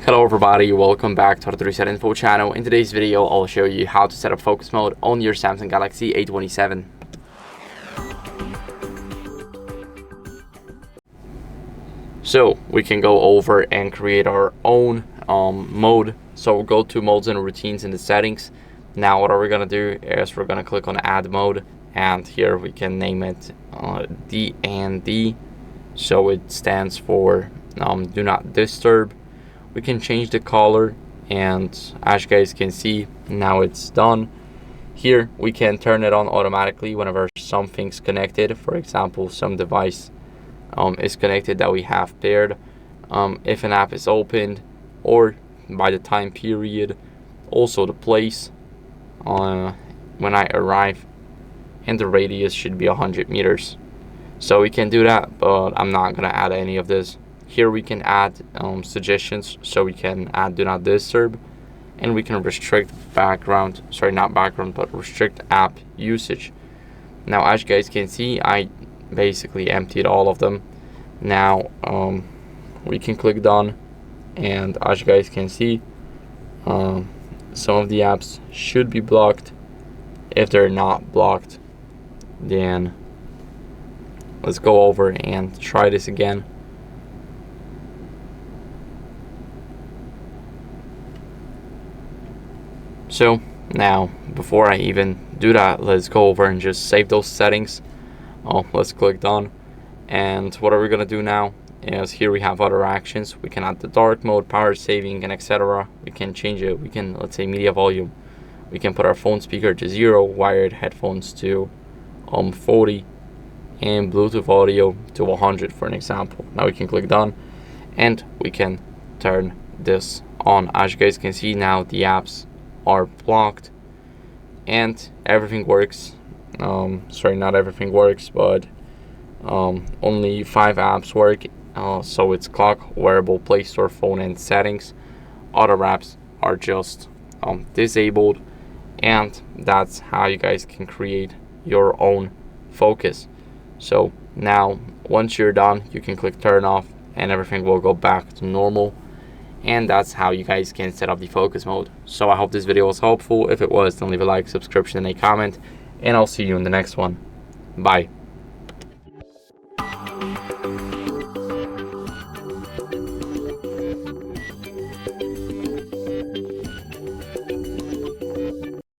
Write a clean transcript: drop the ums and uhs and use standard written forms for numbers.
Hello everybody, welcome back to HardReset.Info channel. In today's video, I'll show you how to set up focus mode on your Samsung Galaxy A27. So we can go over and create our own mode. So we'll go to modes and routines in the settings. Now what are we gonna do is we're gonna click on add mode, and here we can name it D&D. So it stands for do not disturb. We can change the color, and as you guys can see, now it's done. Here we can turn it on automatically whenever something's connected. For example, some device is connected that we have paired, if an app is opened, or by the time period, also the place when I arrive, and the radius should be 100 meters. So we can do that, but I'm not gonna add any of this. Here we can add suggestions, so we can add do not disturb, and we can restrict restrict app usage. Now as you guys can see, I basically emptied all of them. Now we can click done, and as you guys can see, some of the apps should be blocked. If they're not blocked, then let's go over and try this again. So now, before I even do that, let's go over and just save those settings. Let's click done. And what are we gonna do now is, here we have other actions. We can add the dark mode, power saving, and etc. We can change it. We can, let's say, media volume. We can put our phone speaker to 0, wired headphones to 40, and Bluetooth audio to 100 for an example. Now we can click done, and we can turn this on. As you guys can see, now the apps are blocked and everything works. Sorry, not everything works, but only 5 apps work. So it's clock, wearable, Play Store, phone, and settings. Other apps are just disabled, and that's how you guys can create your own focus. So now once you're done, you can click turn off, and everything will go back to normal. And that's how you guys can set up the focus mode. So I hope this video was helpful. If it was, then leave a like, subscription, and a comment, and I'll see you in the next one. Bye.